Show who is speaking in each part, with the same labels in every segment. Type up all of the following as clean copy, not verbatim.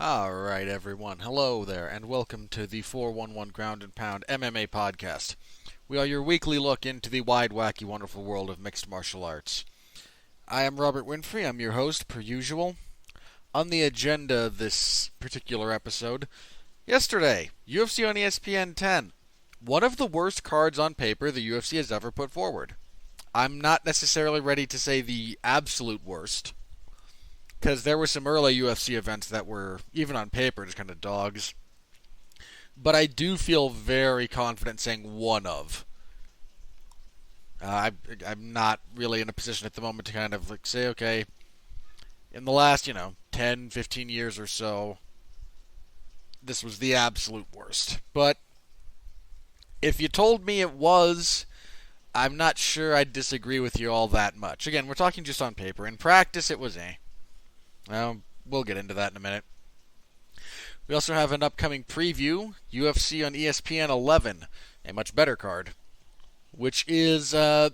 Speaker 1: Alright, everyone. Hello there, and welcome to the 411 Ground and Pound MMA podcast. We are your weekly look into the wide, wacky, wonderful world of mixed martial arts. I am Robert Winfrey. I'm your host, per usual. On the agenda this particular episode, yesterday, UFC on ESPN 10. One of the worst cards on paper the UFC has ever put forward. I'm not necessarily ready to say the absolute worst, because there were some early UFC events that were, even on paper, just kind of dogs. But I do feel very confident saying one of. I'm not really in a position at the moment to kind of say, okay, in the last, 10, 15 years or so, this was the absolute worst. But if you told me it was, I'm not sure I'd disagree with you all that much. Again, we're talking just on paper. In practice, it was we'll get into that in a minute. We also have an upcoming preview, UFC on ESPN 11, a much better card, which is, again,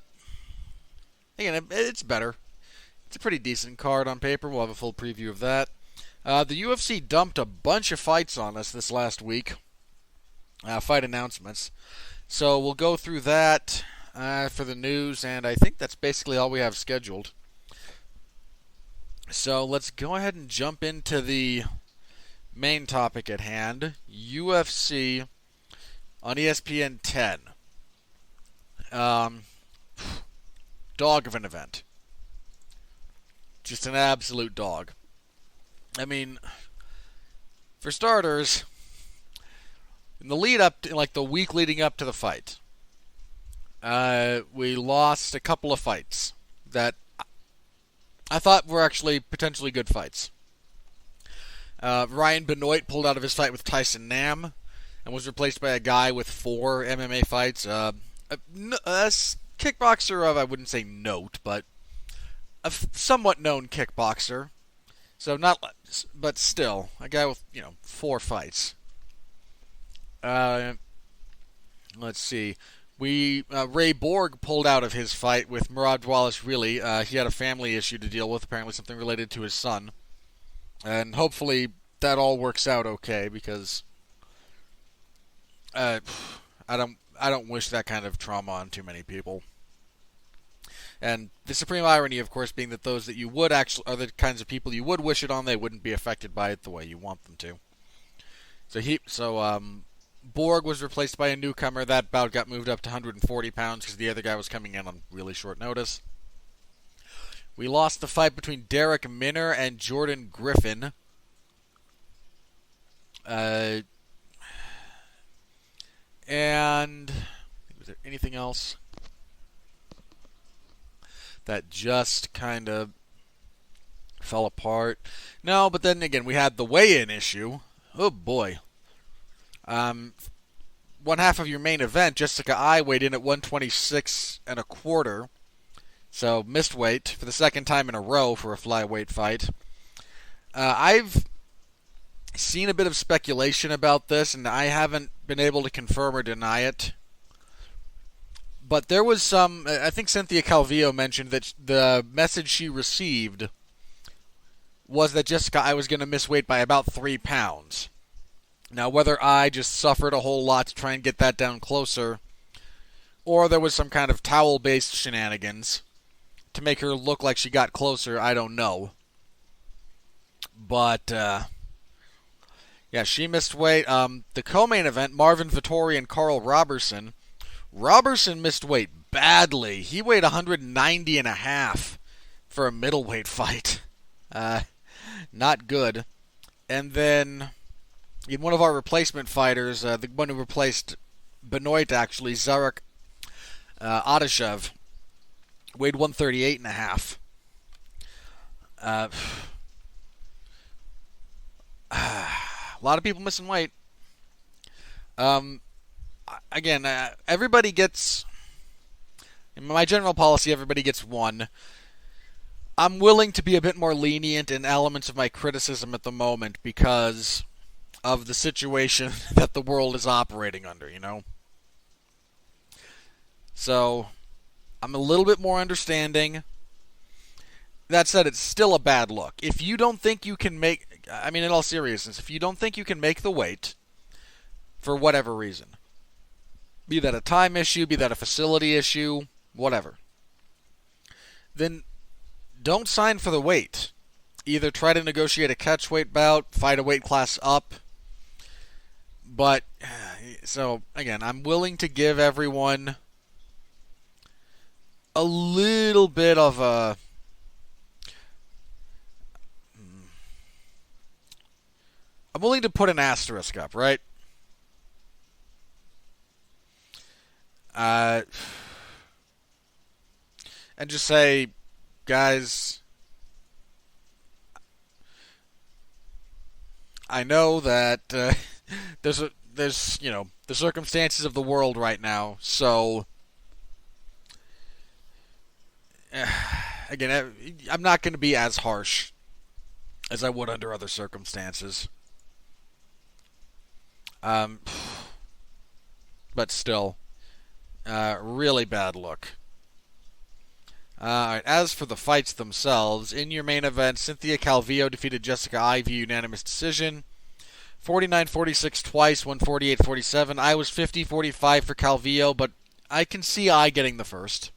Speaker 1: it's better. It's a pretty decent card on paper. We'll have a full preview of that. The UFC dumped a bunch of fights on us this last week, fight announcements. So we'll go through that for the news, and I think that's basically all we have scheduled. So let's go ahead and jump into the main topic at hand, UFC on ESPN 10. Dog of an event. Just an absolute dog. I mean, for starters, in the lead up, the week leading up to the fight, we lost a couple of fights that I thought were actually potentially good fights. Ryan Benoit pulled out of his fight with Tyson Nam and was replaced by a guy with 4 MMA fights. A kickboxer of, I wouldn't say note, but a somewhat known kickboxer. So but still, a guy with, 4 fights. Let's see. Ray Borg pulled out of his fight with Murad Wallace-Really. He had a family issue to deal with, apparently something related to his son. And hopefully that all works out okay, because I don't wish that kind of trauma on too many people. And the supreme irony, of course, being that those that you would actually are the kinds of people you would wish it on, they wouldn't be affected by it the way you want them to. Borg was replaced by a newcomer. That bout got moved up to 140 pounds because the other guy was coming in on really short notice. We lost the fight between Derek Minner and Jordan Griffin. And was there anything else that just kind of fell apart? No, but then again, we had the weigh-in issue. Oh boy. One half of your main event, Jessica Ai weighed in at 126 and a quarter, so missed weight for the second time in a row for a flyweight fight. I've seen a bit of speculation about this, and I haven't been able to confirm or deny it. But there was I think Cynthia Calvillo mentioned that the message she received was that Jessica Ai was going to miss weight by about 3 pounds. Now, whether I just suffered a whole lot to try and get that down closer, or there was some kind of towel-based shenanigans to make her look like she got closer, I don't know. But, yeah, she missed weight. The co-main event, Marvin Vettori and Carl Roberson. Roberson missed weight badly. He weighed 190 and a half for a middleweight fight. Not good. And then in one of our replacement fighters, the one who replaced Benoit, actually, Zarek Adashev, weighed 138 and a half. A lot of people missing weight. Again, everybody gets, in my general policy, everybody gets one. I'm willing to be a bit more lenient in elements of my criticism at the moment because of the situation that the world is operating under, So, I'm a little bit more understanding. That said, it's still a bad look. If you don't think you can I mean, in all seriousness, if you don't think you can make the weight for whatever reason, be that a time issue, be that a facility issue, whatever, then don't sign for the weight. Either try to negotiate a catch weight bout, fight a weight class up. But, so, again, I'm willing to give everyone a little bit of a... I'm willing to put an asterisk up, right? And just say, guys, I know that there's the circumstances of the world right now, so again, I'm not going to be as harsh as I would under other circumstances. But still, really bad look. Alright, as for the fights themselves, in your main event, Cynthia Calvillo defeated Jessica Eye via unanimous decision. 49-46 twice, 148-47. I was 50-45 for Calvillo, but I can see Eye getting the first.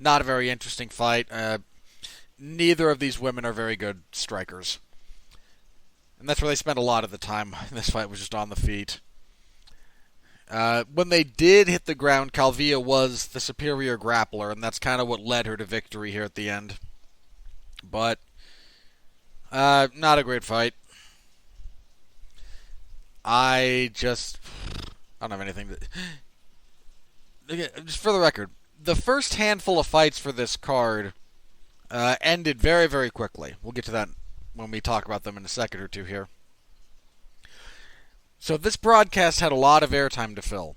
Speaker 1: Not a very interesting fight. Neither of these women are very good strikers. And that's where they spent a lot of the time. This fight was just on the feet. When they did hit the ground, Calvillo was the superior grappler, and that's kind of what led her to victory here at the end. But, not a great fight. I don't have anything to... Just for the record, the first handful of fights for this card ended very, very quickly. We'll get to that when we talk about them in a second or two here. So this broadcast had a lot of airtime to fill.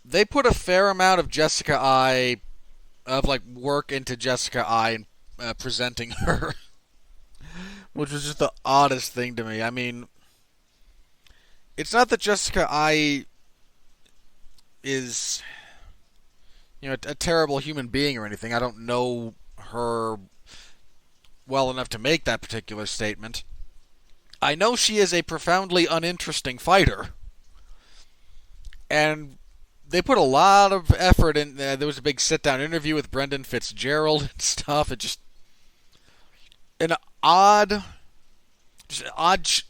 Speaker 1: They put a fair amount of Jessica Eye, work into Jessica Eye and presenting her, which was just the oddest thing to me. I mean, it's not that Jessica Eye is, a terrible human being or anything. I don't know her well enough to make that particular statement. I know she is a profoundly uninteresting fighter. And they put a lot of effort in. There was a big sit-down interview with Brendan Fitzgerald and stuff. It just an odd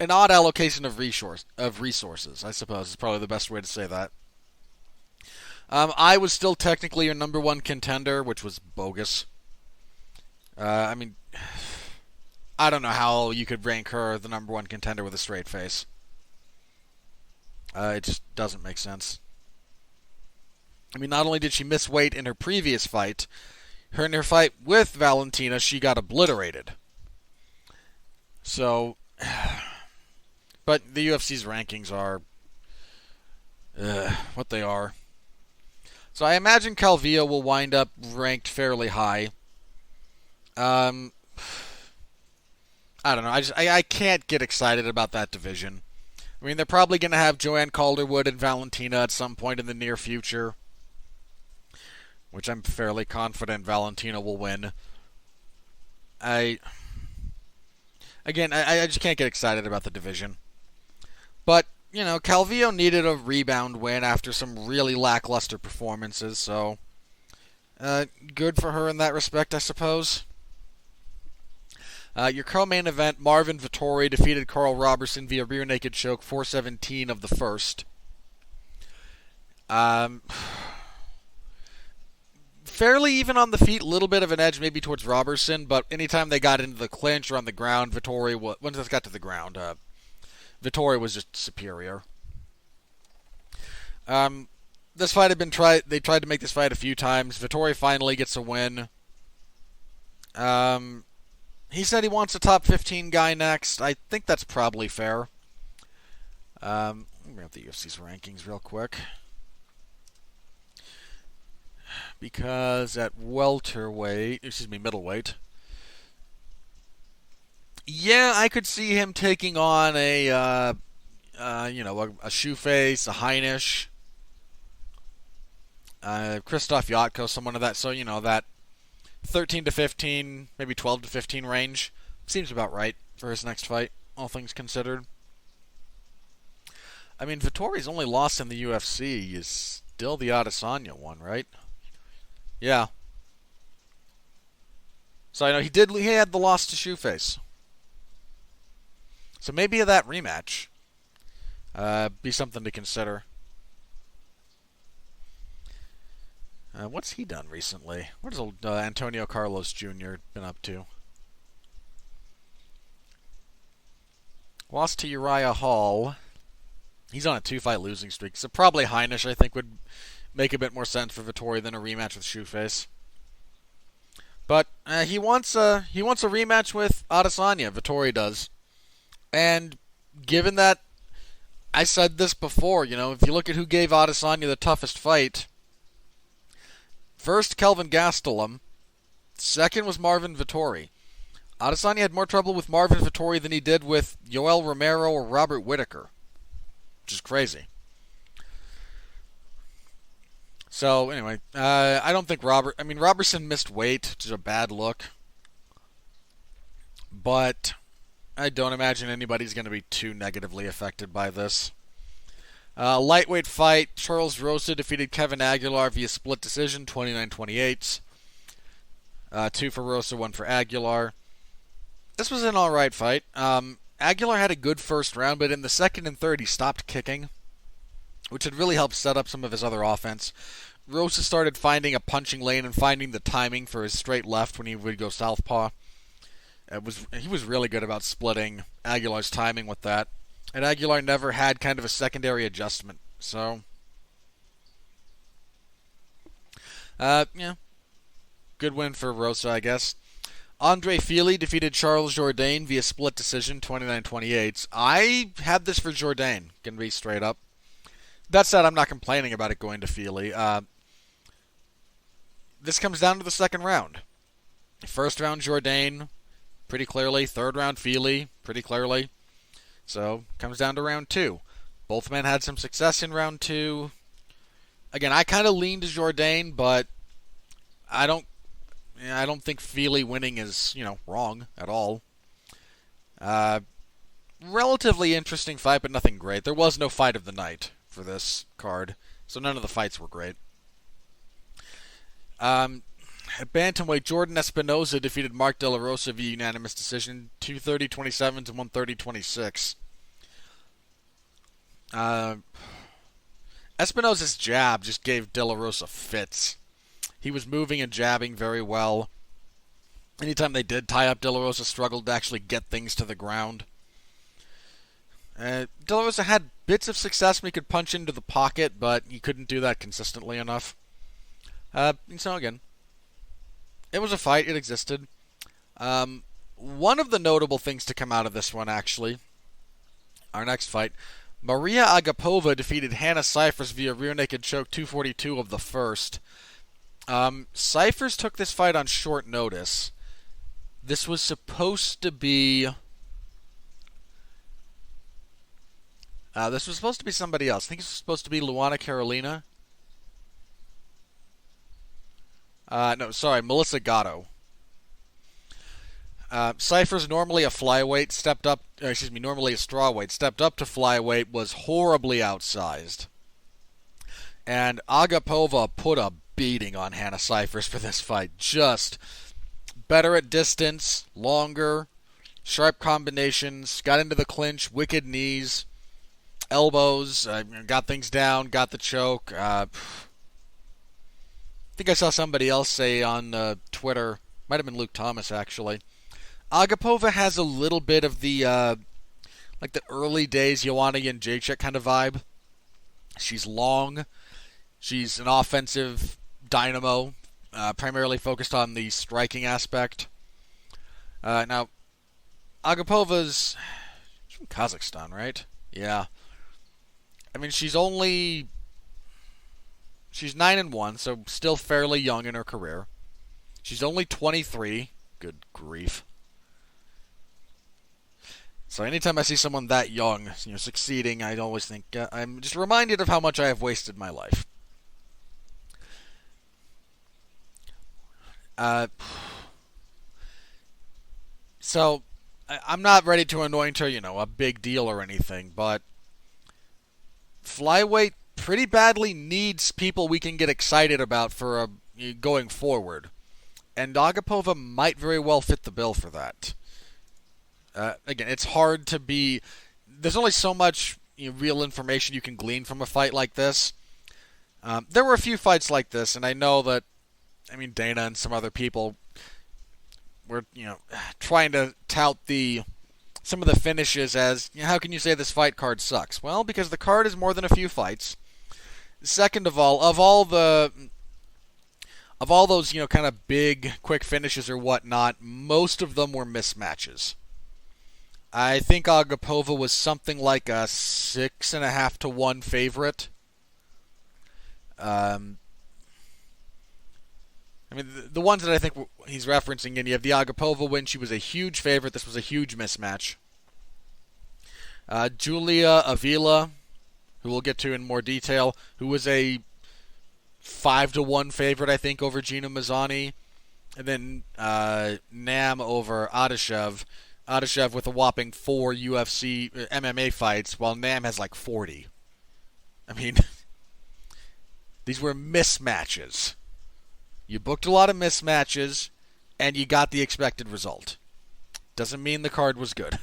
Speaker 1: allocation of resources. I suppose is probably the best way to say that. I was still technically your number one contender, which was bogus. I mean, I don't know how you could rank her the number one contender with a straight face. It just doesn't make sense. I mean, not only did she miss weight in her previous fight, in her fight with Valentina, she got obliterated. So, but the UFC's rankings are what they are. So I imagine Calvillo will wind up ranked fairly high. I don't know. I can't get excited about that division. I mean, they're probably going to have Joanne Calderwood and Valentina at some point in the near future, which I'm fairly confident Valentina will win. I just can't get excited about the division. But, Calvillo needed a rebound win after some really lackluster performances, so good for her in that respect, I suppose. Your co-main event, Marvin Vettori defeated Carl Robertson via rear naked choke, 4:17 of the first. Fairly even on the feet, a little bit of an edge maybe towards Robertson, but anytime they got into the clinch or on the ground, once they got to the ground, Vettori was just superior. This fight had been they tried to make this fight a few times. Vettori finally gets a win. He said he wants a top 15 guy next. I think that's probably fair. Let me bring up the UFC's rankings real quick. Because at middleweight. Yeah, I could see him taking on a Shoeface, a Heinisch, Krzysztof Jotko, someone of that. So, that 13 to 15, maybe 12 to 15 range. Seems about right for his next fight, all things considered. I mean, Vittori's only lost in the UFC is still the Adesanya one, right? Yeah. So I know he had the loss to Shoeface. So maybe that rematch be something to consider. What's he done recently? What has Antonio Carlos Jr. been up to? Lost to Uriah Hall. He's on a 2-fight losing streak, so probably Heinisch, I think, would make a bit more sense for Vettori than a rematch with Shoeface. But he wants a rematch with Adesanya. Vettori does, and given that I said this before, if you look at who gave Adesanya the toughest fight, first Kelvin Gastelum, second was Marvin Vettori. Adesanya had more trouble with Marvin Vettori than he did with Yoel Romero or Robert Whittaker, which is crazy. So, anyway, I don't think Robertson missed weight, which is a bad look. But I don't imagine anybody's going to be too negatively affected by this. Lightweight fight, Charles Rosa defeated Kevin Aguilar via split decision, 29-28. 2 for Rosa, 1 for Aguilar. This was an alright fight. Aguilar had a good first round, but in the second and third he stopped kicking, which had really helped set up some of his other offense. Rosa started finding a punching lane and finding the timing for his straight left when he would go southpaw. He was really good about splitting Aguilar's timing with that. And Aguilar never had kind of a secondary adjustment. So, yeah. Good win for Rosa, I guess. Andre Fili defeated Charles Jourdain via split decision, 29-28. I had this for Jourdain, can be straight up. That said, I'm not complaining about it going to Fili. This comes down to the second round. First round, Jourdain, pretty clearly. Third round, Fili, pretty clearly. So, comes down to round 2. Both men had some success in round 2. Again, I kind of leaned to Jourdain, but I don't think Fili winning is, wrong at all. Relatively interesting fight, but nothing great. There was no fight of the night for this card, so none of the fights were great. At bantamweight, Jordan Espinoza defeated Mark De La Rosa via unanimous decision, 230-27 to 130-26. Espinoza's jab just gave De La Rosa fits. He was moving and jabbing very well. Anytime they did tie up, De La Rosa struggled to actually get things to the ground. De La Rosa had bits of success when he could punch into the pocket, but he couldn't do that consistently enough. So again, it was a fight. It existed. One of the notable things to come out of this one, actually, our next fight, Maria Agapova defeated Hannah Cyphers via rear naked choke, 242 of the first. Cyphers took this fight on short notice. This was supposed to be... this was supposed to be somebody else. I think it was supposed to be Luana Carolina. Melissa Gatto. Cyphers, normally a strawweight, stepped up to flyweight, was horribly outsized. And Agapova put a beating on Hannah Cyphers for this fight. Just better at distance, longer, sharp combinations, got into the clinch, wicked knees, elbows, got things down, got the choke. I think I saw somebody else say on Twitter, might have been Luke Thomas actually, Agapova has a little bit of the the early days Joanna Jędrzejczyk kind of vibe. She's long. She's an offensive dynamo, primarily focused on the striking aspect. Now, Agapova's from Kazakhstan, right? Yeah. I mean, she's 9-1, so still fairly young in her career. She's only 23. Good grief. So anytime I see someone that young, succeeding, I always think I'm just reminded of how much I have wasted my life. So I'm not ready to anoint her, a big deal or anything, but flyweight pretty badly needs people we can get excited about for going forward. And Agapova might very well fit the bill for that. Again, it's hard to be. There's only so much real information you can glean from a fight like this. There were a few fights like this, and I know that. Dana and some other people were, trying to tout some of the finishes as, how can you say this fight card sucks? Well, because the card is more than a few fights. Second of all those, kind of big, quick finishes or whatnot, most of them were mismatches. I think Agapova was something like a 6.5 to 1 favorite. The ones that I think he's referencing, and you have the Agapova win. She was a huge favorite. This was a huge mismatch. Julia Avila, who we'll get to in more detail, who was a 5 to 1 favorite, I think, over Gina Mazzani. And then Nam over Adeshev. Adeshev with a whopping 4 UFC MMA fights, while Nam has like 40. These were mismatches. You booked a lot of mismatches, and you got the expected result. Doesn't mean the card was good.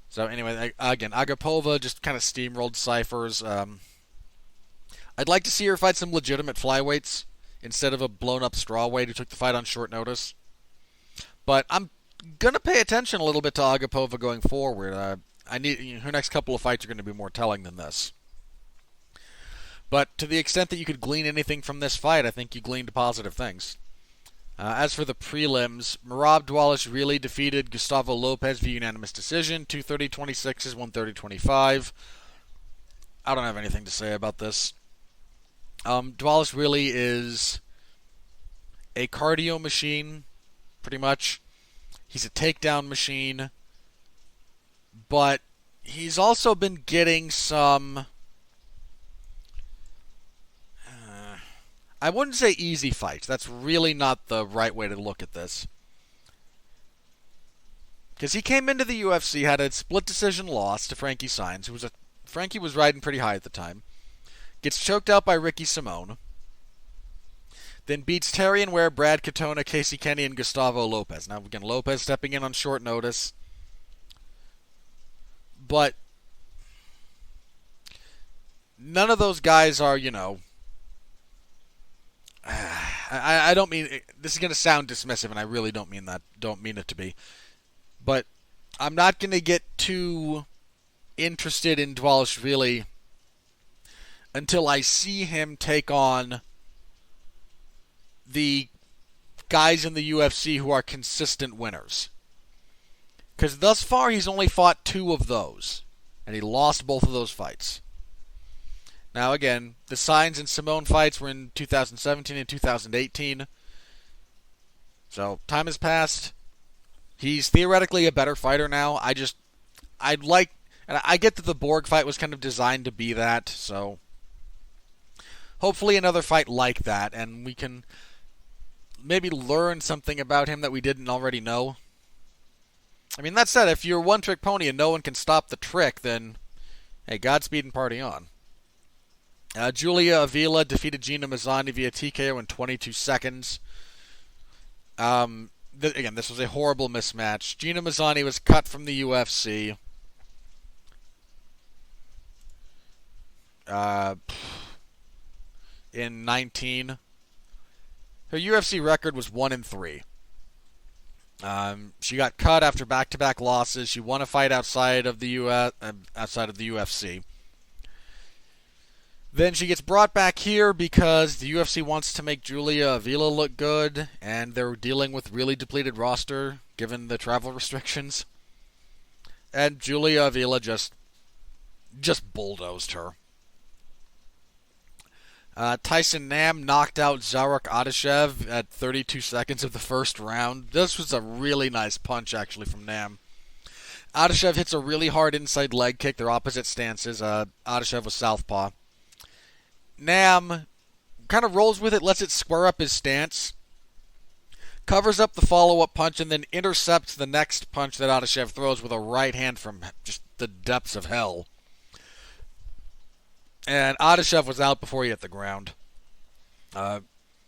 Speaker 1: So anyway, again, Agapova just kind of steamrolled Cyphers. I'd like to see her fight some legitimate flyweights instead of a blown-up strawweight who took the fight on short notice. But I'm going to pay attention a little bit to Agapova going forward. Her next couple of fights are going to be more telling than this. But to the extent that you could glean anything from this fight, I think you gleaned positive things. As for the prelims, Merab Dvalishvili defeated Gustavo Lopez via unanimous decision, 230-26 is 130-25. I don't have anything to say about this. Dvalishvili is a cardio machine, pretty much. He's a takedown machine, but he's also been getting some... I wouldn't say easy fights. That's really not the right way to look at this. Because he came into the UFC, had a split decision loss to Frankie Saenz, Frankie was riding pretty high at the time. Gets choked out by Ricky Simone. Then beats Terrion Ware, Brad Katona, Casey Kenny, and Gustavo Lopez. Now, again, Lopez stepping in on short notice. But none of those guys are, I don't mean this is going to sound dismissive, and I really don't mean that. Don't mean it to be, but I'm not going to get too interested in Dvalishvili until I see him take on the guys in the UFC who are consistent winners. Because thus far he's only fought 2 of those, and he lost both of those fights. Now, again, the Saenz and Simone fights were in 2017 and 2018. So, time has passed. He's theoretically a better fighter now. I get that the Borg fight was kind of designed to be that, so hopefully another fight like that, and we can maybe learn something about him that we didn't already know. That said, if you're a one-trick pony and no one can stop the trick, then, hey, Godspeed and party on. Julia Avila defeated Gina Mazzani via TKO in 22 seconds. Again, this was a horrible mismatch. Gina Mazzani was cut from the UFC. In 19. Her UFC record was 1-3. She got cut after back-to-back losses. She won a fight outside of the UFC. Then she gets brought back here because the UFC wants to make Julia Avila look good, and they're dealing with really depleted roster given the travel restrictions. And Julia Avila just bulldozed her. Tyson Nam knocked out Zarok Adeshev at 32 seconds of the first round. This was a really nice punch, actually, from Nam. Adeshev hits a really hard inside leg kick. They're opposite stances. Adeshev was southpaw. Nam kind of rolls with it, lets it square up his stance. covers up the follow-up punch, and then intercepts the next punch that Adeshev throws with a right hand from just the depths of hell. And Adeshev was out before he hit the ground.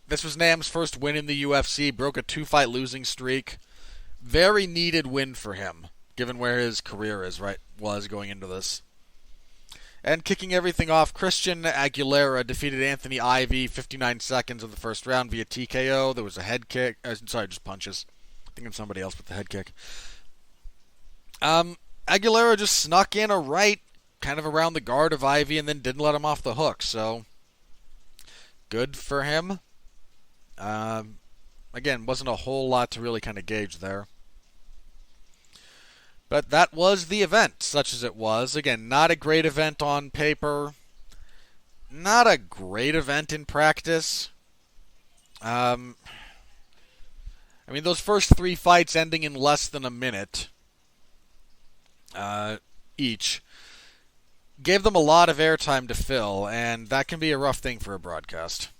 Speaker 1: This was Nam's first win in the UFC, broke a 2-fight losing streak. Very needed win for him, given where his career was going into this. And kicking everything off, Christian Aguilera defeated Anthony Ivy 59 seconds of the first round via TKO. There was a head kick. Just punches. I think it's somebody else with the head kick. Aguilera just snuck in a right, kind of around the guard of Ivy, and then didn't let him off the hook. So, good for him. Again, wasn't a whole lot to really kind of gauge there. But that was the event, such as it was. Again, not a great event on paper. Not a great event in practice. I mean, those first 3 fights ending in less than a minute each gave them a lot of airtime to fill, and that can be a rough thing for a broadcast.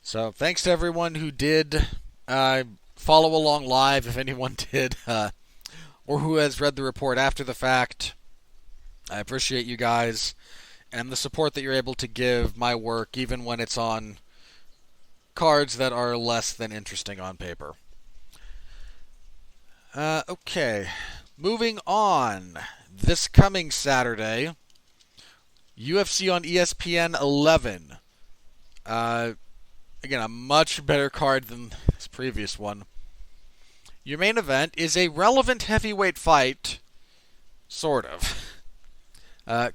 Speaker 1: So, thanks to everyone who did follow along live, if anyone did, or who has read the report after the fact. I appreciate you guys and the support that you're able to give my work, even when it's on cards that are less than interesting on paper. Okay, moving on. This coming Saturday, UFC on ESPN 11. Again, a much better card than this previous one. Your main event is a relevant heavyweight fight, sort of.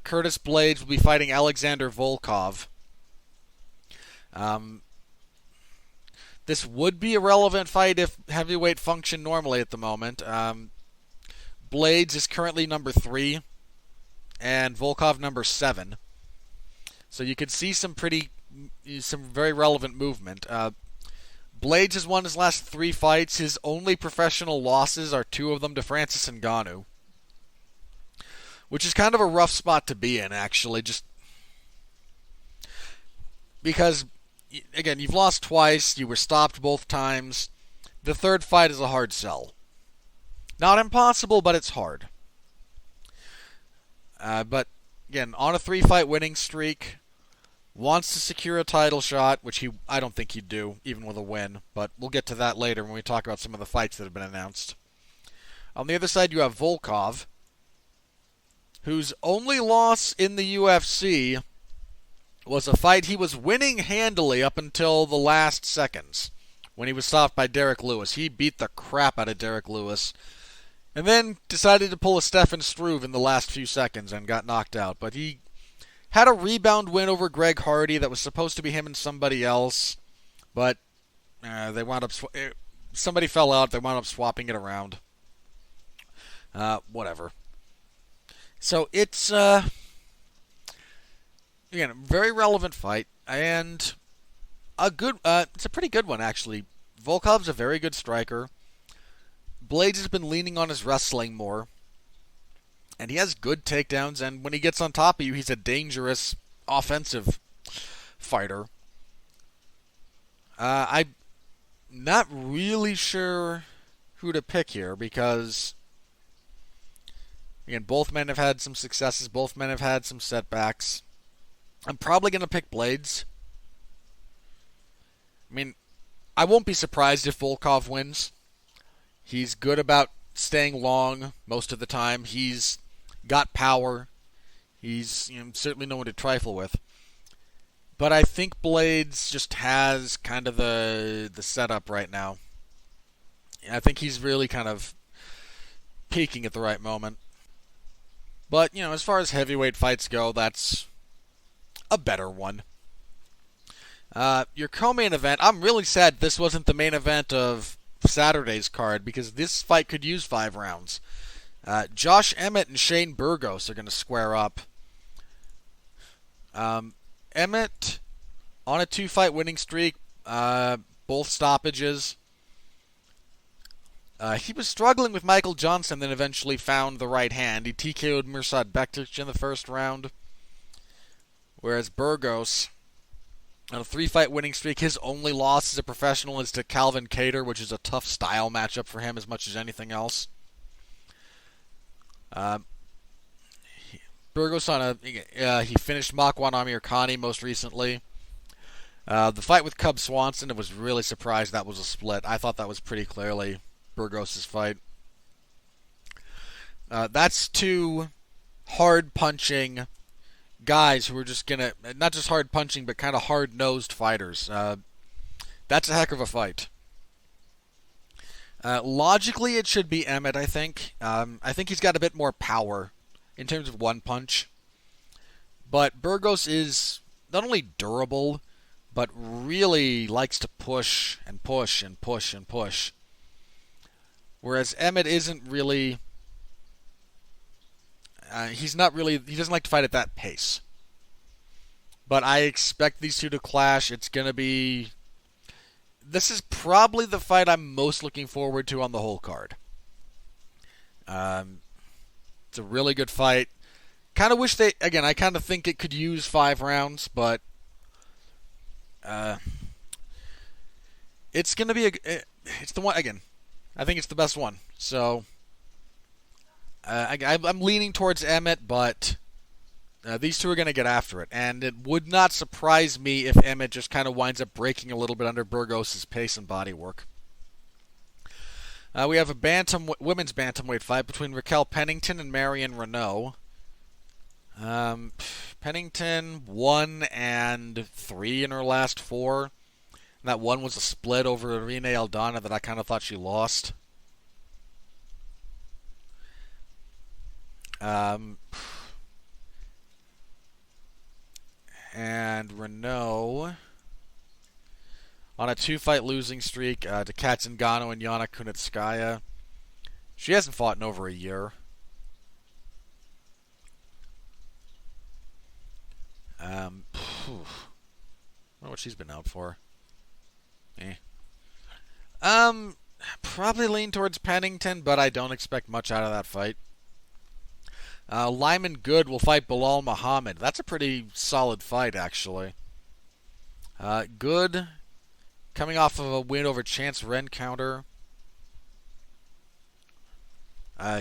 Speaker 1: Curtis Blaydes will be fighting Alexander Volkov. This would be a relevant fight if heavyweight functioned normally at the moment. Blaydes is currently number 3, and Volkov number 7. So you could see some very relevant movement. Blaydes has won his last 3 fights. His only professional losses are 2 of them to Francis Ngannou, which is kind of a rough spot to be in, actually, just because, again, you've lost twice, you were stopped both times. The third fight is a hard sell. Not impossible, but it's hard. But, again, on a 3-fight winning streak, wants to secure a title shot, which I don't think he'd do, even with a win, but we'll get to that later when we talk about some of the fights that have been announced. On the other side, you have Volkov, whose only loss in the UFC was a fight he was winning handily up until the last seconds, when he was stopped by Derek Lewis. He beat the crap out of Derek Lewis, and then decided to pull a Stefan Struve in the last few seconds and got knocked out, but he had a rebound win over Greg Hardy that was supposed to be him and somebody else, but they wound up somebody fell out. They wound up swapping it around. Whatever. So it's again a very relevant fight and a good. It's a pretty good one actually. Volkov's a very good striker. Blaydes has been leaning on his wrestling more. And he has good takedowns, and when he gets on top of you, he's a dangerous offensive fighter. I'm not really sure who to pick here, because, again, both men have had some successes, both men have had some setbacks. I'm probably going to pick Blaydes. I mean, I won't be surprised if Volkov wins. He's good about staying long most of the time. He's got power. He's certainly no one to trifle with. But I think Blaydes just has kind of the setup right now. I think he's really kind of peaking at the right moment. But, as far as heavyweight fights go, that's a better one. Your co-main event, I'm really sad this wasn't the main event of Saturday's card, because this fight could use 5 rounds. Josh Emmett and Shane Burgos are going to square up. Emmett on a 2-fight winning streak, both stoppages. He was struggling with Michael Johnson, then eventually found the right hand. He TKO'd Mirsad Bektic in the first round. Whereas Burgos On a 3-fight winning streak. His only loss as a professional is to Calvin Kattar, which is a tough style matchup for him as much as anything else. Burgos he finished Makwan Amirkhani most recently. The fight with Cub Swanson, I was really surprised that was a split. I thought that was pretty clearly Burgos' fight. That's two hard-punching guys who are just going to, not just hard-punching, but kind of hard-nosed fighters. That's a heck of a fight. Logically, it should be Emmett, I think. I think he's got a bit more power in terms of one punch. But Burgos is not only durable, but really likes to push and push and push and push. Whereas Emmett isn't really... he doesn't like to fight at that pace. But I expect these two to clash. It's going to be... This is probably the fight I'm most looking forward to on the whole card. It's a really good fight. Kind of wish they... Again, I kind of think it could use 5 rounds, but... it's going to be it's the one... Again, I think it's the best one. So... I'm leaning towards Emmett, but these two are going to get after it. And it would not surprise me if Emmett just kind of winds up breaking a little bit under Burgos' pace and body work. We have a women's bantamweight fight between Raquel Pennington and Marion Renault. Pennington 1-3 in her last 4. And that one was a split over Irene Aldana that I kind of thought she lost. And Renault on a 2-fight losing streak to Katzengano and Yana Kunitskaya. She hasn't fought in over a year. I wonder what she's been out for. Probably lean towards Pennington, but I don't expect much out of that fight. Lyman Good will fight Bilal Muhammad. That's a pretty solid fight, actually. Good, coming off of a win over Chance Rencounter.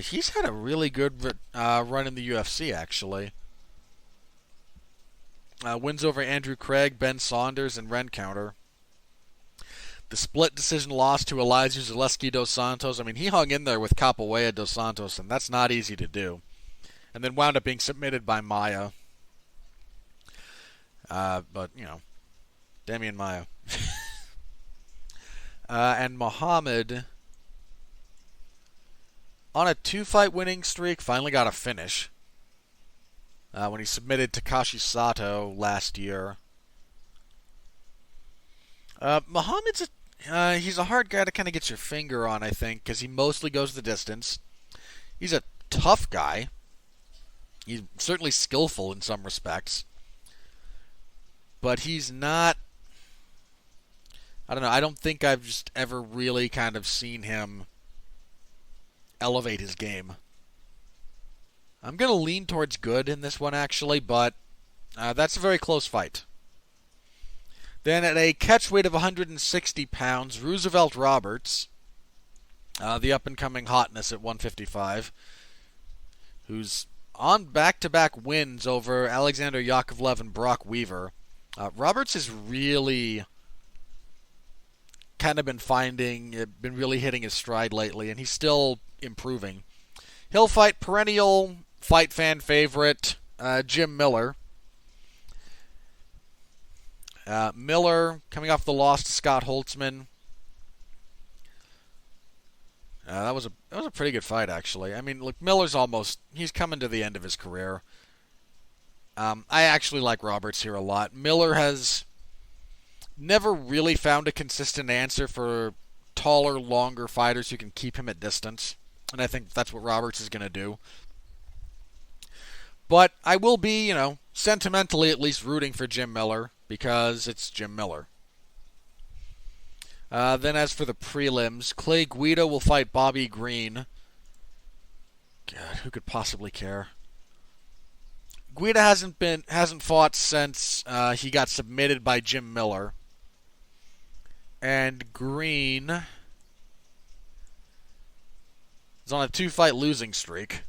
Speaker 1: He's had a really good run in the UFC, actually. Wins over Andrew Craig, Ben Saunders, and Rencounter. The split decision loss to Elijah Zaleski dos Santos. I mean, he hung in there with Capoeira dos Santos, and that's not easy to do. And then wound up being submitted by Maia. But, you know, Damian Maia. And Muhammad, on a 2-fight winning streak, finally got a finish. When he submitted Takashi Sato last year. Muhammad's he's a hard guy to kind of get your finger on, I think, because he mostly goes the distance. He's a tough guy. He's certainly skillful in some respects. But he's not... I don't know, I don't think I've just ever really kind of seen him elevate his game. I'm going to lean towards Good in this one, actually, but that's a very close fight. Then at a catchweight of 160 pounds, Roosevelt Roberts, the up-and-coming hotness at 155, who's on back-to-back wins over Alexander Yakovlev and Brock Weaver. Roberts has really kind of been really hitting his stride lately, and he's still improving. He'll fight perennial fight fan favorite Jim Miller. Miller coming off the loss to Scott Holtzman. That was a pretty good fight, actually. I mean, look, he's coming to the end of his career. I actually like Roberts here a lot. Miller has never really found a consistent answer for taller, longer fighters who can keep him at distance. And I think that's what Roberts is going to do. But I will be, sentimentally at least rooting for Jim Miller, because it's Jim Miller. Then as for the prelims, Clay Guida will fight Bobby Green. God, who could possibly care? Guida hasn't fought since he got submitted by Jim Miller. And Green is on a 2-fight losing streak.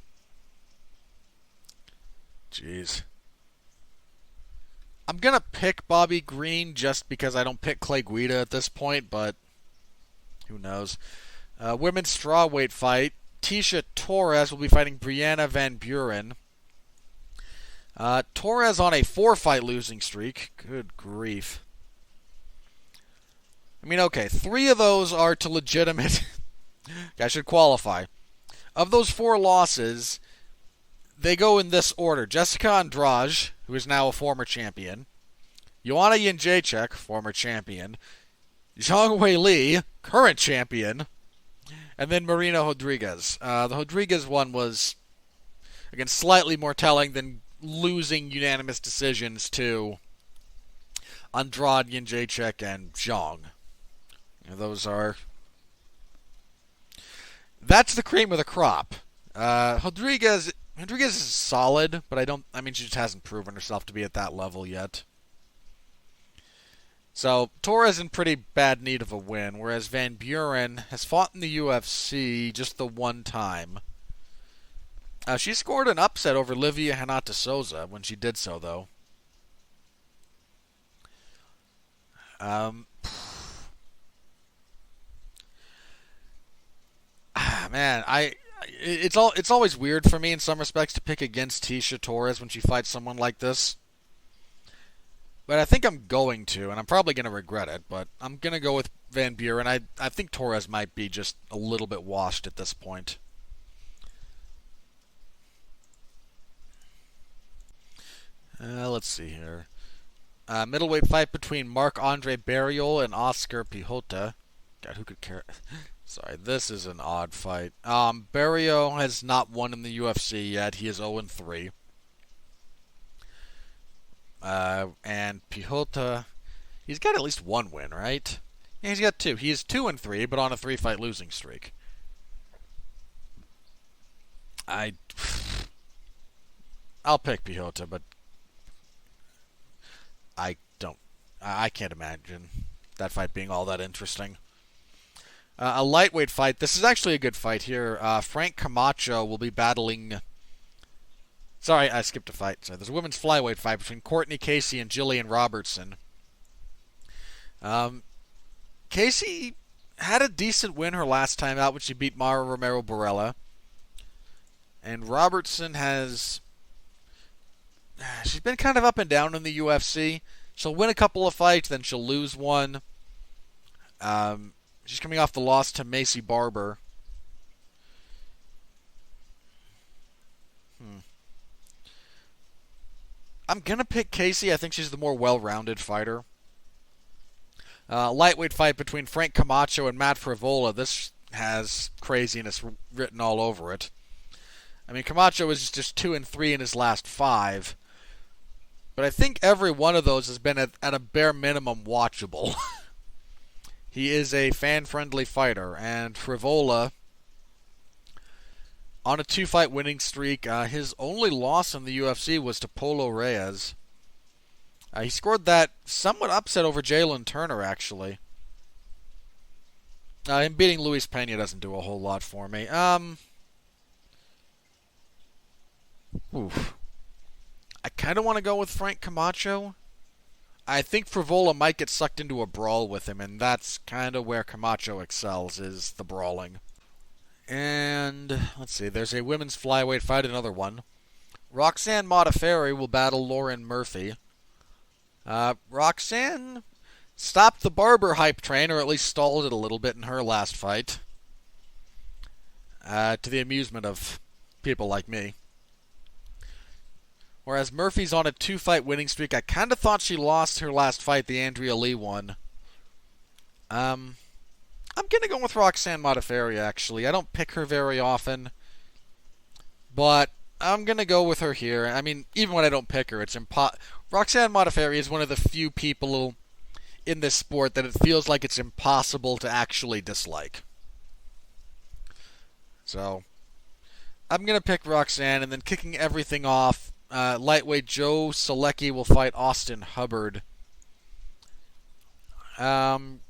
Speaker 1: Jeez. I'm going to pick Bobby Green just because I don't pick Clay Guida at this point, but who knows. Women's strawweight fight. Tisha Torres will be fighting Brianna Van Buren. Torres on a 4-fight losing streak. Good grief. I mean, okay, 3 of those are to legitimate... I should qualify. Of those 4 losses, they go in this order. Jessica Andrade, who is now a former champion. Joanna Jędrzejczyk, former champion. Zhang Weili, current champion. And then Marina Rodriguez. The Rodriguez one was, again, slightly more telling than losing unanimous decisions to Andrade, Jędrzejczyk, and Zhang. Those are... That's the cream of the crop. Rodriguez is solid, but she just hasn't proven herself to be at that level yet. So, Torres in pretty bad need of a win, whereas Van Buren has fought in the UFC just the one time. She scored an upset over Livia Renata Souza when she did so, though. Man, it's always weird for me in some respects to pick against Tisha Torres when she fights someone like this. But I think I'm going to, and I'm probably going to regret it, but I'm going to go with Van Buren. I think Torres might be just a little bit washed at this point. Let's see here. Middleweight fight between Marc-Andre Barriol and Oscar Pihota. God, who could care? Sorry, this is an odd fight. Barriol has not won in the UFC yet. He is 0-3. And Pihota, he's got at least 1 win, right? Yeah, he's got 2. He is 2-3, but on a 3-fight losing streak. I'll pick Pihota, but I can't imagine that fight being all that interesting. A lightweight fight. This is actually a good fight here. Frank Camacho will be battling... Sorry, I skipped a fight. Sorry, there's a women's flyweight fight between Courtney Casey and Jillian Robertson. Casey had a decent win her last time out when she beat Mara Romero Borella. And Robertson has... She's been kind of up and down in the UFC. She'll win a couple of fights, then she'll lose one. She's coming off the loss to Macy Barber. I'm going to pick Casey. I think she's the more well-rounded fighter. Lightweight fight between Frank Camacho and Matt Frivola. This has craziness written all over it. I mean, Camacho is just 2-3 in his last 5. But I think every one of those has been at a bare minimum watchable. He is a fan-friendly fighter. And Frivola, on a 2-fight winning streak, his only loss in the UFC was to Polo Reyes. He scored that somewhat upset over Jalen Turner, actually. Him beating Luis Pena doesn't do a whole lot for me. I kind of want to go with Frank Camacho. I think Frivola might get sucked into a brawl with him, and that's kind of where Camacho excels, is the brawling. And, let's see, there's a women's flyweight fight, another one. Roxanne Modafferi will battle Lauren Murphy. Roxanne stopped the Barber hype train, or at least stalled it a little bit in her last fight. To the amusement of people like me. Whereas Murphy's on a 2-fight winning streak. I kind of thought she lost her last fight, the Andrea Lee one. I'm going to go with Roxanne Modafferi, actually. I don't pick her very often. But I'm going to go with her here. I mean, even when I don't pick her, it's Roxanne Modafferi is one of the few people in this sport that it feels like it's impossible to actually dislike. So, I'm going to pick Roxanne, and then kicking everything off, lightweight Joe Solecki will fight Austin Hubbard. Gonna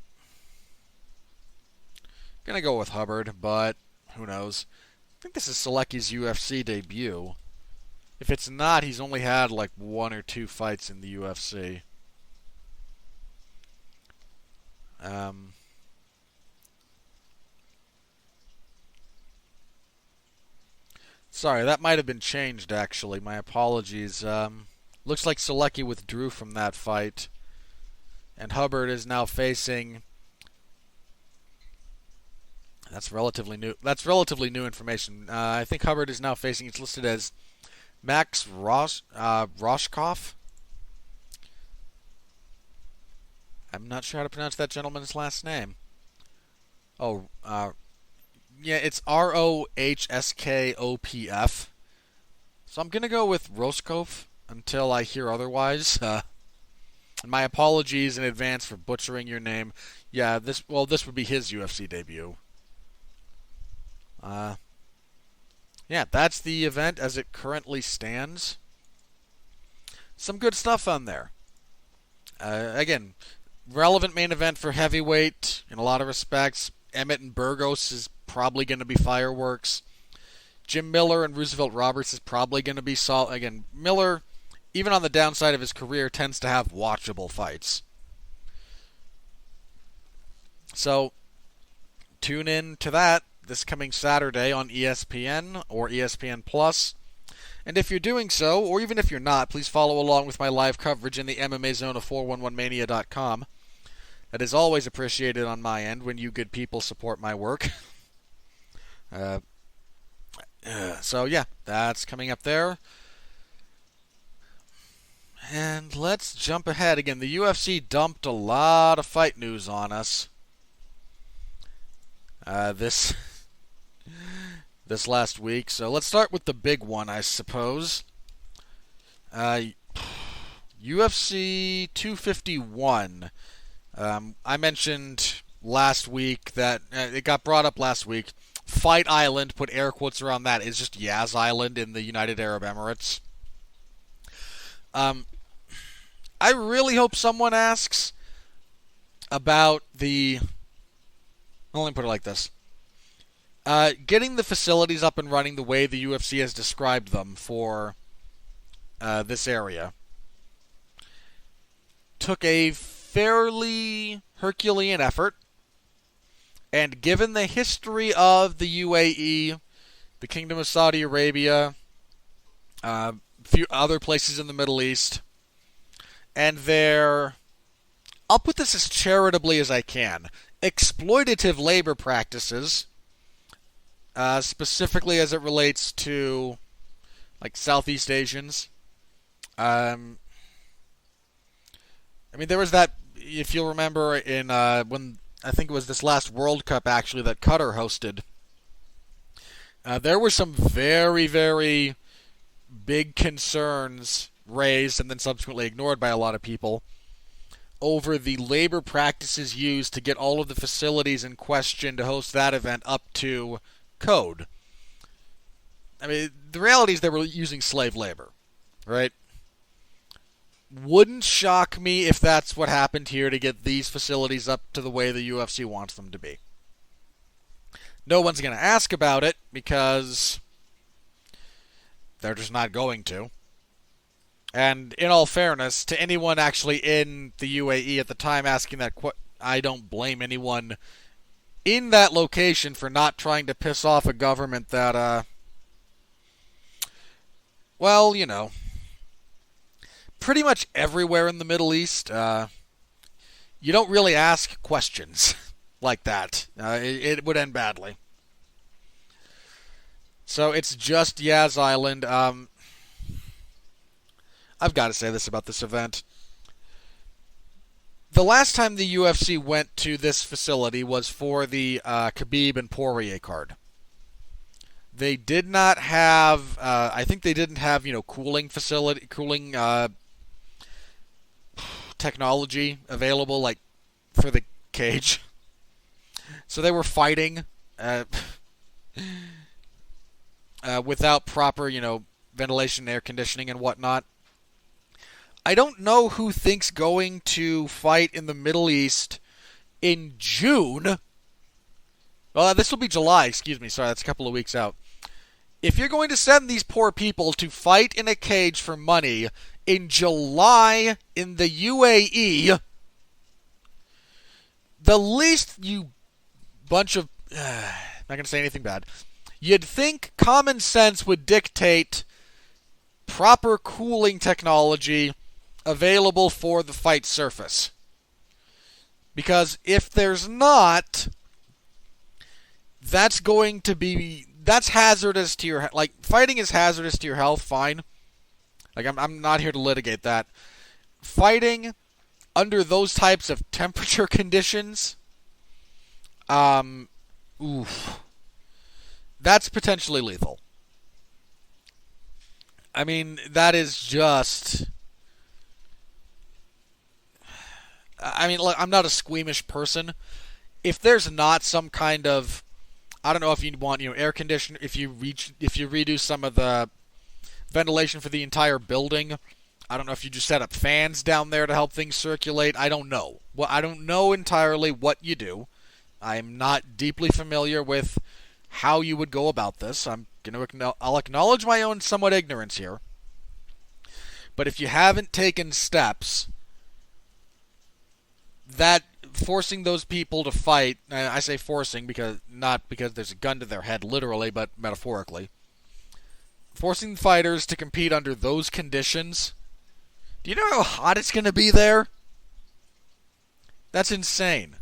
Speaker 1: go with Hubbard, but who knows? I think this is Solecki's UFC debut. If it's not, he's only had like 1 or 2 fights in the UFC. Sorry, that might have been changed, actually. My apologies. Looks like Solecki withdrew from that fight. And Hubbard is now facing... That's relatively new. That's relatively new information. I think Hubbard is now facing... It's listed as Max Roshkov. I'm not sure how to pronounce that gentleman's last name. Oh, yeah, it's Rohskopf. So I'm going to go with Roskov until I hear otherwise. My apologies in advance for butchering your name. Yeah, this would be his UFC debut. Yeah, that's the event as it currently stands. Some good stuff on there. Again, relevant main event for heavyweight in a lot of respects. Emmett and Burgos is probably going to be fireworks. Jim Miller and Roosevelt Roberts is probably going to be solid. Again, Miller, even on the downside of his career, tends to have watchable fights. So, tune in to that this coming Saturday on ESPN or ESPN Plus. And if you're doing so, or even if you're not, please follow along with my live coverage in the MMA zone of 411mania.com. That is always appreciated on my end when you good people support my work. So yeah, that's coming up there. And let's jump ahead. Again, the UFC dumped a lot of fight news on us. This last week. So let's start with the big one, I suppose. UFC 251. I mentioned last week that it got brought up last week. Fight Island, put air quotes around that, is just Yaz Island in the United Arab Emirates. I really hope someone asks about the... Well, let me put it like this. Getting the facilities up and running the way the UFC has described them for this area took a fairly Herculean effort, and given the history of the UAE, the Kingdom of Saudi Arabia, a few other places in the Middle East, and their, I'll put this as charitably as I can, exploitative labor practices, specifically as it relates to like Southeast Asians. I mean, there was that, if you'll remember, in when I think it was this last World Cup actually that Qatar hosted. There were some very, very big concerns raised and then subsequently ignored by a lot of people over the labor practices used to get all of the facilities in question to host that event up to code. I mean, the reality is they were using slave labor, right? Wouldn't shock me if that's what happened here to get these facilities up to the way the UFC wants them to be. No one's going to ask about it because they're just not going to. And in all fairness, to anyone actually in the UAE at the time asking that I don't blame anyone in that location for not trying to piss off a government that, well, you know, pretty much everywhere in the Middle East, you don't really ask questions like that. It would end badly. So it's just Yaz Island. I've got to say this about this event. The last time the UFC went to this facility was for the Khabib and Poirier card. They did not have, I think they didn't have, cooling technology available, like, for the cage. So they were fighting without proper, ventilation, air conditioning, and whatnot. I don't know who thinks going to fight in the Middle East in June. Well, this will be July, excuse me. Sorry, that's a couple of weeks out. If you're going to send these poor people to fight in a cage for money in July in the UAE, the least you bunch of... not going to say anything bad. You'd think common sense would dictate proper cooling technology available for the fight surface. Because if there's not, that's hazardous to your... Like, fighting is hazardous to your health, fine. Like, I'm not here to litigate that. Fighting under those types of temperature conditions, that's potentially lethal. I mean, that is just... I mean, I'm not a squeamish person. If there's not some kind of... I don't know if you want, air conditioner, if you redo some of the ventilation for the entire building. I don't know if you just set up fans down there to help things circulate. I don't know. Well, I don't know entirely what you do. I'm not deeply familiar with how you would go about this. I'll acknowledge my own somewhat ignorance here. But if you haven't taken steps, that forcing those people to fight, I say forcing because not because there's a gun to their head literally, but metaphorically. Forcing fighters to compete under those conditions. Do you know how hot it's going to be there? That's insane.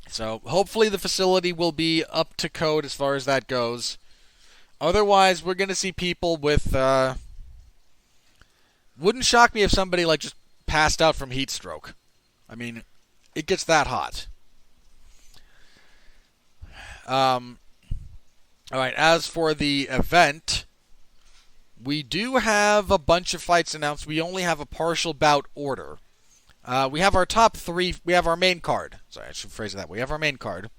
Speaker 1: So hopefully the facility will be up to code as far as that goes. Otherwise, we're going to see people with... wouldn't shock me if somebody just passed out from heat stroke. I mean, it gets that hot. Alright, as for the event, we do have a bunch of fights announced. We only have a partial bout order. We have our top three. We have our main card. Sorry, I should phrase it that way. We have our main card.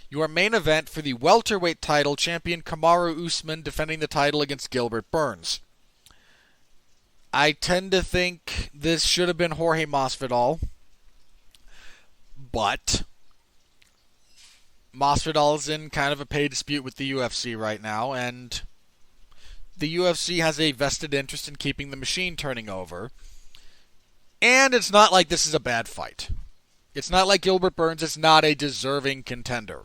Speaker 1: Your main event for the welterweight title, champion Kamaru Usman defending the title against Gilbert Burns. I tend to think this should have been Jorge Masvidal. But Masvidal is in kind of a pay dispute with the UFC right now, and the UFC has a vested interest in keeping the machine turning over. And it's not like this is a bad fight. It's not like Gilbert Burns is not a deserving contender.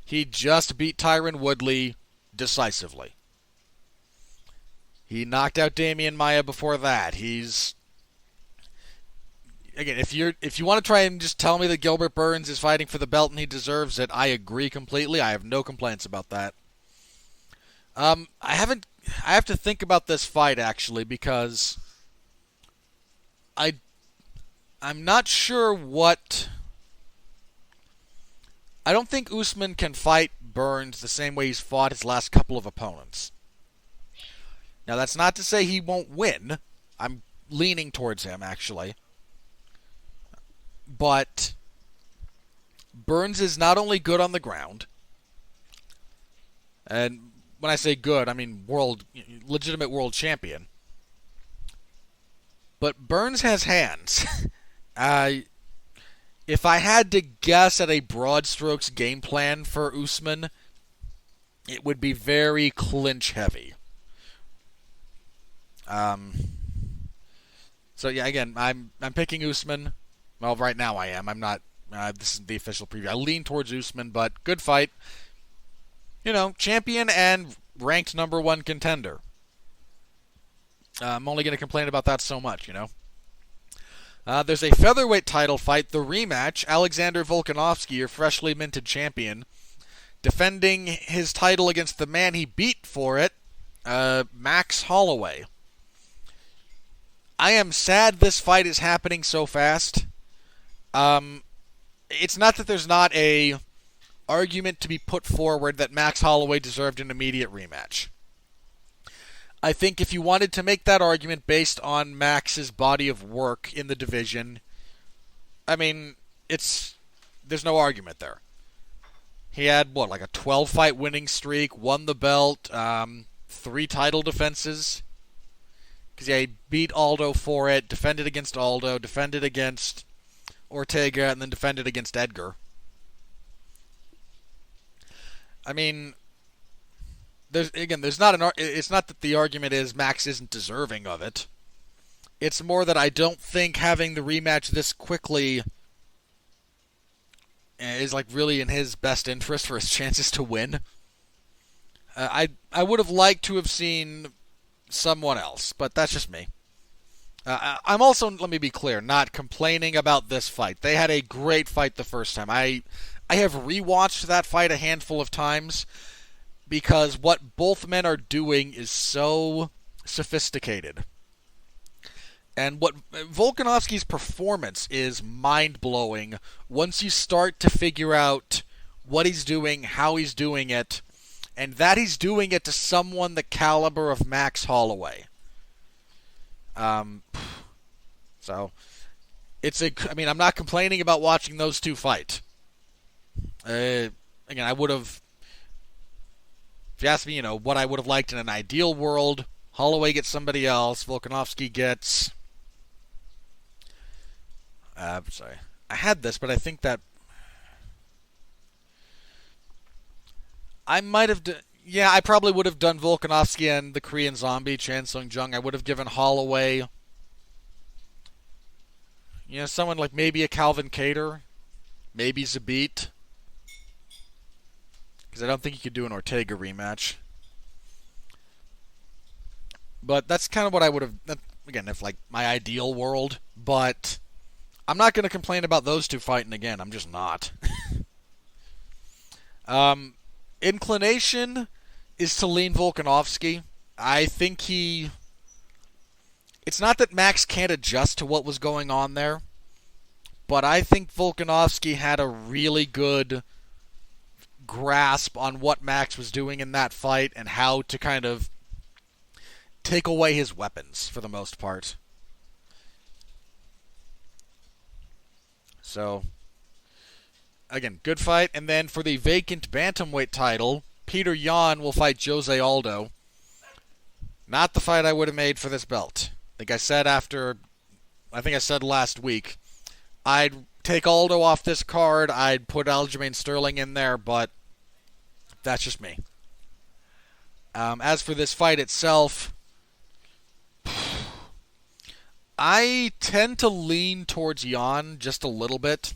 Speaker 1: He just beat Tyron Woodley decisively. He knocked out Damian Maia before that. He's... Again, if you want to try and just tell me that Gilbert Burns is fighting for the belt and he deserves it, I agree completely. I have no complaints about that. I have to think about this fight actually because I'm not sure what... I don't think Usman can fight Burns the same way he's fought his last couple of opponents. Now, that's not to say he won't win. I'm leaning towards him, actually. But Burns is not only good on the ground, and when I say good, I mean legitimate world champion, but Burns has hands. If I had to guess at a broad strokes game plan for Usman, it would be very clinch heavy. So yeah, again, I'm picking Usman. Well, right now I am. I'm not. This is the official preview. I lean towards Usman, but good fight. Champion and ranked number one contender. I'm only going to complain about that so much, There's a featherweight title fight, the rematch. Alexander Volkanovski, your freshly minted champion, defending his title against the man he beat for it, Max Holloway. I am sad this fight is happening so fast. It's not that there's not a argument to be put forward that Max Holloway deserved an immediate rematch. I think if you wanted to make that argument based on Max's body of work in the division, I mean, there's no argument there. He had, a 12-fight winning streak, won the belt, 3 title defenses. Because yeah, he beat Aldo for it, defended against Aldo, defended against Ortega, and then defended against Edgar. I mean, there's not it's not that the argument is Max isn't deserving of it. It's more that I don't think having the rematch this quickly is like really in his best interest for his chances to win. I would have liked to have seen someone else, but that's just me. I'm also, let me be clear, not complaining about this fight. They had a great fight the first time. I have rewatched that fight a handful of times because what both men are doing is so sophisticated. And what Volkanovski's performance is mind-blowing once you start to figure out what he's doing, how he's doing it, and that he's doing it to someone the caliber of Max Holloway. So, I mean, I'm not complaining about watching those two fight. Again, I would have, if you ask me, what I would have liked in an ideal world, Holloway gets somebody else, Volkanovski gets, sorry, I had this, but I think that I might have I probably would have done Volkanovski and the Korean Zombie, Chan Sung Jung. I would have given Holloway, someone like maybe a Calvin Kattar, maybe Zabit, because I don't think you could do an Ortega rematch. But that's kind of what I would have, again, if like my ideal world, but I'm not going to complain about those two fighting again. I'm just not. Inclination is to lean Volkanovski. I think it's not that Max can't adjust to what was going on there, but I think Volkanovski had a really good grasp on what Max was doing in that fight and how to kind of take away his weapons for the most part. So, again, good fight. And then for the vacant bantamweight title, Peter Yan will fight Jose Aldo. Not the fight I would have made for this belt. I think I said last week, I'd take Aldo off this card, I'd put Aljamain Sterling in there, but that's just me. As for this fight itself, I tend to lean towards Yan just a little bit.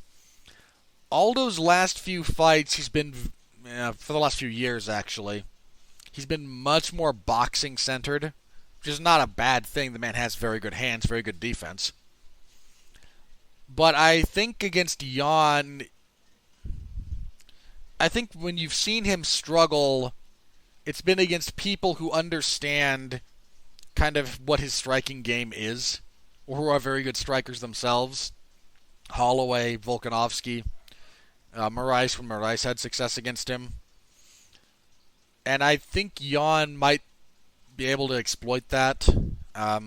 Speaker 1: Aldo's last few fights, he's been, for the last few years actually, he's been much more boxing-centered, which is not a bad thing. The man has very good hands, very good defense. But I think against Yan, I think when you've seen him struggle, it's been against people who understand kind of what his striking game is, or who are very good strikers themselves. Holloway, Volkanovski, Moraes, when Moraes had success against him. And I think Yan might be able to exploit that. I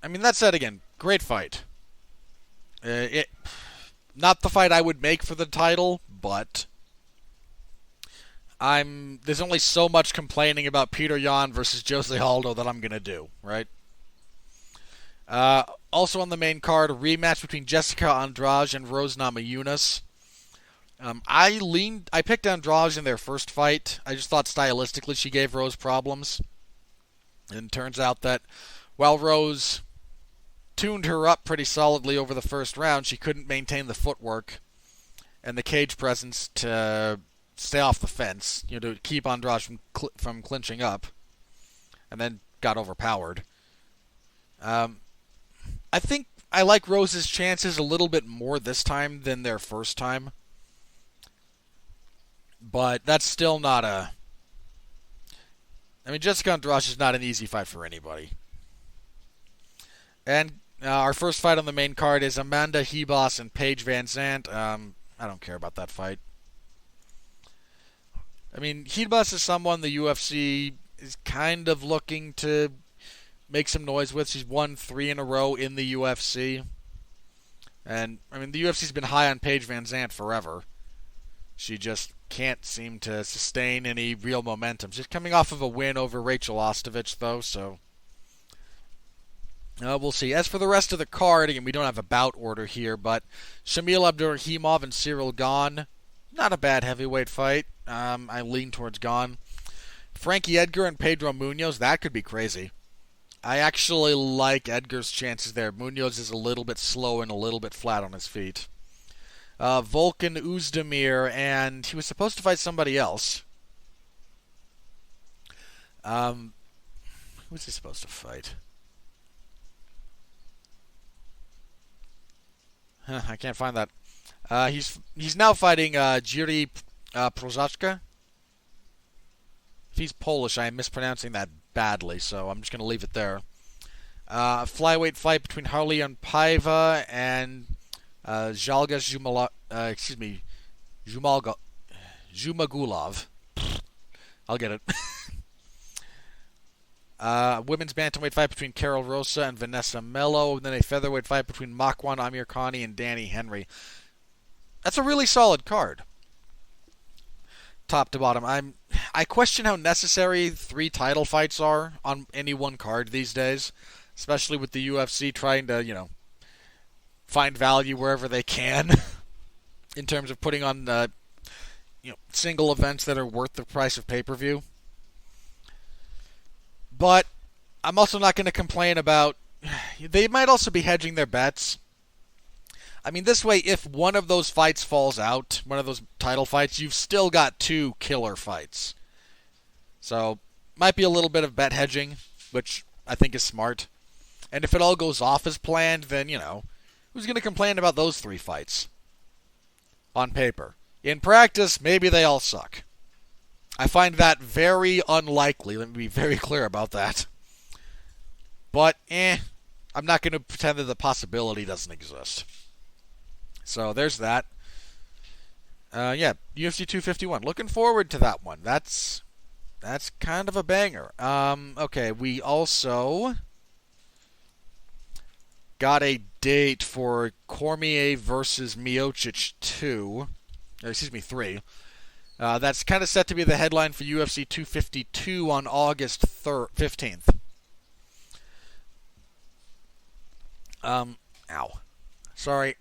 Speaker 1: mean, that said, again, great fight. Not the fight I would make for the title, but there's only so much complaining about Peter Yan versus Jose Aldo that I'm going to do, right? Also on the main card, a rematch between Jessica Andrade and Rose Namajunas. I picked Andrade in their first fight. I just thought stylistically she gave Rose problems. And it turns out that while Rose tuned her up pretty solidly over the first round, she couldn't maintain the footwork and the cage presence to stay off the fence, to keep Andrade from clinching up, and then got overpowered. I think I like Rose's chances a little bit more this time than their first time, but that's still not Jessica Andrade is not an easy fight for anybody. And our first fight on the main card is Amanda Ribas and Paige Van Zandt. I don't care about that fight. Ribas is someone the UFC is kind of looking to make some noise with. She's won 3 in a row in the UFC. And, the UFC's been high on Paige Van Zandt forever. She just can't seem to sustain any real momentum. She's coming off of a win over Rachel Ostovich, though, so we'll see. As for the rest of the card, again, we don't have a bout order here, but Shamil Abdurrahimov and Cyril Gane, not a bad heavyweight fight. I lean towards Gane. Frankie Edgar and Pedro Munoz, that could be crazy. I actually like Edgar's chances there. Munoz is a little bit slow and a little bit flat on his feet. Volkan Oezdemir, and he was supposed to fight somebody else. Who was he supposed to fight? I can't find that. He's now fighting Jiri Prochazka. If he's Polish, I am mispronouncing that badly, so I'm just going to leave it there. Flyweight fight between Harlian Paiva and Jalga Zhumagulov. I'll get it. Women's bantamweight fight between Carol Rosa and Vanessa Mello, and then a featherweight fight between Makwan Amirkhani and Danny Henry. That's a really solid card. Top to bottom. I question how necessary 3 title fights are on any one card these days, especially with the UFC trying to, find value wherever they can in terms of putting on single events that are worth the price of pay-per-view. But I'm also not going to complain about... They might also be hedging their bets. I mean, this way, if one of those fights falls out, one of those title fights, you've still got 2 killer fights. So, might be a little bit of bet hedging, which I think is smart. And if it all goes off as planned, then, who's going to complain about those 3 fights? On paper. In practice, maybe they all suck. I find that very unlikely. Let me be very clear about that. But, I'm not going to pretend that the possibility doesn't exist. So, there's that. UFC 251. Looking forward to that one. That's kind of a banger. Okay, we also got a date for Cormier versus Miocic 3. That's kind of set to be the headline for UFC 252 on August 15th. Ow. Sorry.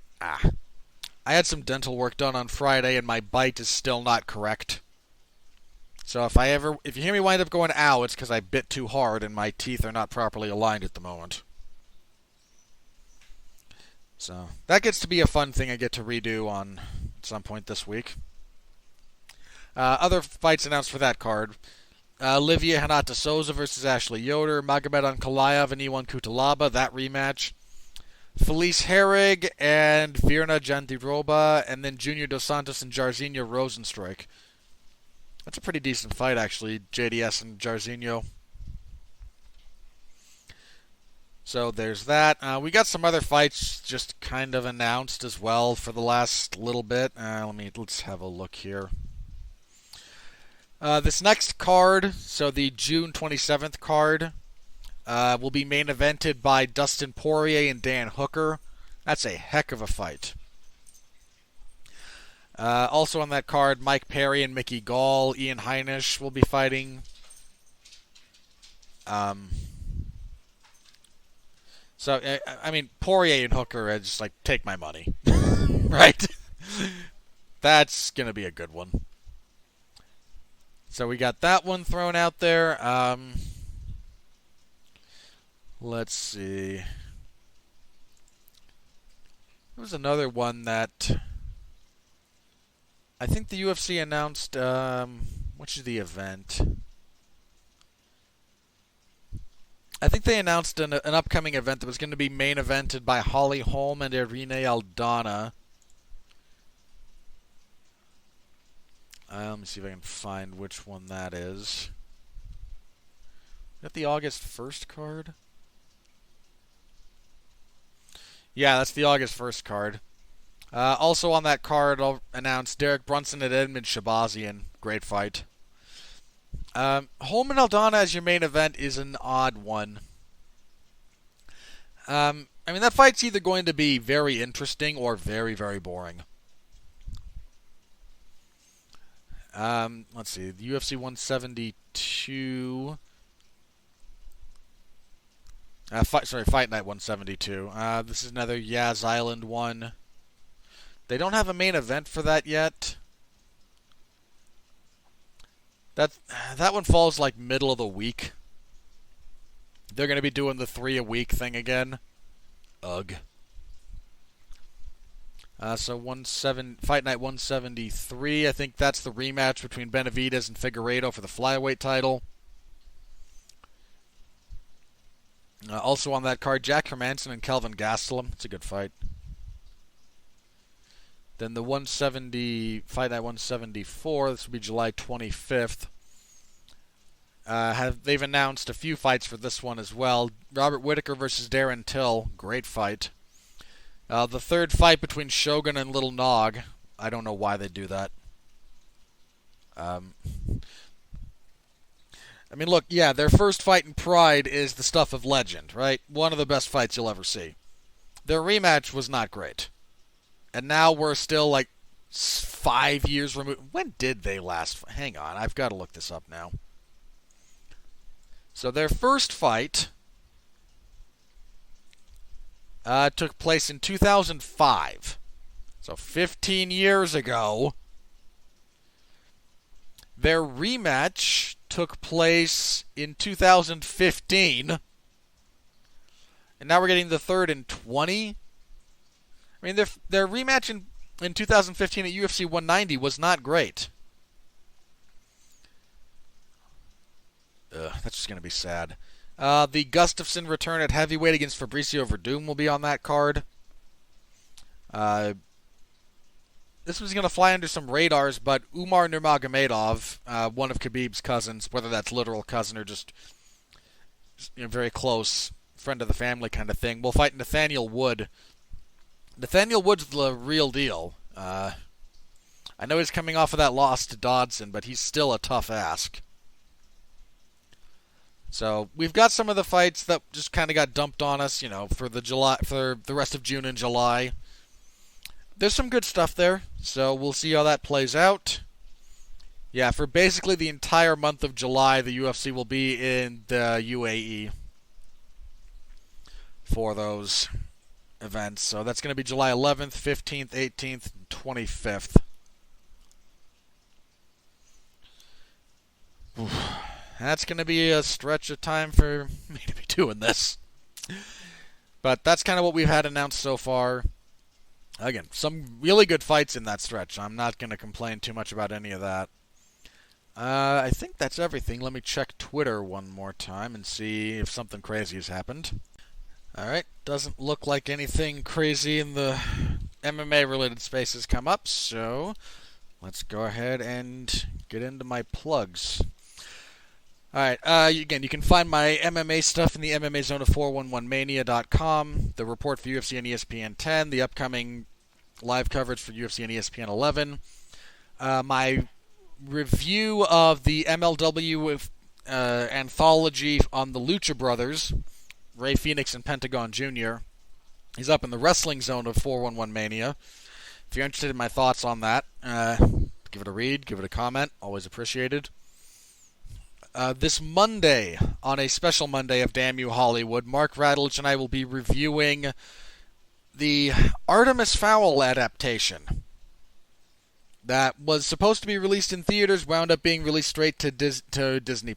Speaker 1: I had some dental work done on Friday, and my bite is still not correct. So if you hear me wind up going ow, it's because I bit too hard and my teeth are not properly aligned at the moment. So that gets to be a fun thing I get to redo on some point this week. Other fights announced for that card. Livia Hanata Souza versus Ashley Yoder. Magomed Ankalaev and Iwan Kutalaba, that rematch. Felice Herrig and Virna Jandiroba, and then Junior Dos Santos and Jairzinho Rosenstruik. That's a pretty decent fight, actually, JDS and Jairzinho. So there's that. We got some other fights just kind of announced as well for the last little bit. Let's have a look here. This next card, so the June 27th card, will be main evented by Dustin Poirier and Dan Hooker. That's a heck of a fight. Also on that card, Mike Perry and Mickey Gall. Ian Heinisch will be fighting. Poirier and Hooker are just like, take my money. Right? That's going to be a good one. So we got that one thrown out there. Let's see. There was another one that I think the UFC announced, which is the event? I think they announced an upcoming event that was going to be main evented by Holly Holm and Irene Aldana. Let me see if I can find which one that is. Is that the August 1st card? Yeah, that's the August 1st card. Also on that card, I'll announce Derek Brunson and Edmund Shabazian. Great fight. Holm and Aldana as your main event is an odd one. That fight's either going to be very interesting or very, very boring. Let's see. The UFC 172. Fight Night 172. This is another Yaz Island one. They don't have a main event for that yet. That one falls like middle of the week. They're going to be doing the 3 a week thing again. Ugh. So Fight Night 173. I think that's the rematch between Benavidez and Figueiredo for the flyweight title. Also on that card, Jack Hermanson and Kelvin Gastelum. It's a good fight. Then the Fight Night 174. This will be July 25th. They've announced a few fights for this one as well. Robert Whittaker versus Darren Till. Great fight. The third fight between Shogun and Little Nog. I don't know why they do that. I mean, look, yeah, their first fight in Pride is the stuff of legend, right? One of the best fights you'll ever see. Their rematch was not great. And now we're still, like, 5 years removed. When did they last? Hang on, I've got to look this up now. So their first fight took place in 2005. So 15 years ago. Their rematch took place in 2015. And now we're getting the third in 20. I mean, their rematch in 2015 at UFC 190 was not great. That's just going to be sad. The Gustafsson return at heavyweight against Fabricio Verdum will be on that card. This was going to fly under some radars, but Umar Nurmagomedov, one of Khabib's cousins, whether that's literal cousin or just very close, friend of the family kind of thing, will fight Nathaniel Wood. Nathaniel Wood's the real deal. I know he's coming off of that loss to Dodson, but he's still a tough ask. So we've got some of the fights that just kind of got dumped on us, for the rest of June and July. There's some good stuff there, so we'll see how that plays out. Yeah, for basically the entire month of July, the UFC will be in the UAE for those events. So that's going to be July 11th, 15th, 18th, and 25th. That's going to be a stretch of time for me to be doing this. But that's kind of what we've had announced so far. Again, some really good fights in that stretch. I'm not going to complain too much about any of that. I think that's everything. Let me check Twitter one more time and see if something crazy has happened. Alright, doesn't look like anything crazy in the MMA-related space has come up, so let's go ahead and get into my plugs. Alright, again, you can find my MMA stuff in the MMA Zone of 411mania.com, the report for UFC and ESPN 10, the upcoming live coverage for UFC and ESPN 11, my review of the MLW anthology on the Lucha Brothers, Ray Phoenix and Pentagon Jr. He's up in the Wrestling Zone of 411mania. If you're interested in my thoughts on that, give it a read, give it a comment, always appreciated. This Monday, on a special Monday of Damn You Hollywood, Mark Radulich and I will be reviewing the Artemis Fowl adaptation that was supposed to be released in theaters, wound up being released straight to Disney+.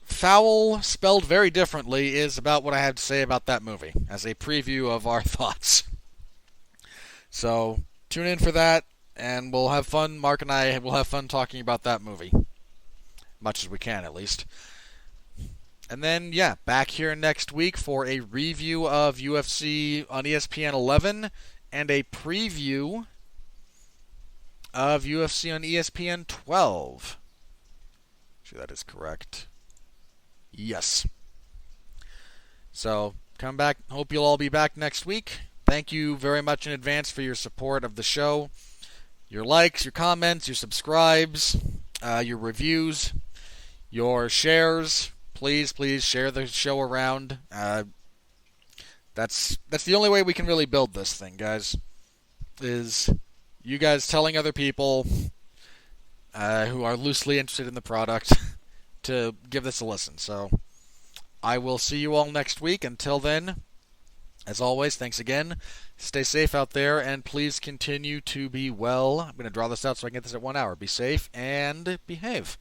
Speaker 1: Fowl, spelled very differently, is about what I have to say about that movie, as a preview of our thoughts. So, tune in for that. And we'll have fun. Mark and I will have fun talking about that movie. Much as we can, at least. And then, yeah, back here next week for a review of UFC on ESPN 11 and a preview of UFC on ESPN 12. Sure that is correct. Yes. So, come back. Hope you'll all be back next week. Thank you very much in advance for your support of the show. Your likes, your comments, your subscribes, your reviews, your shares. Please share the show around. That's the only way we can really build this thing, guys. Is you guys telling other people who are loosely interested in the product to give this a listen. So I will see you all next week. Until then, as always, thanks again. Stay safe out there, and please continue to be well. I'm going to draw this out so I can get this at 1 hour. Be safe and behave.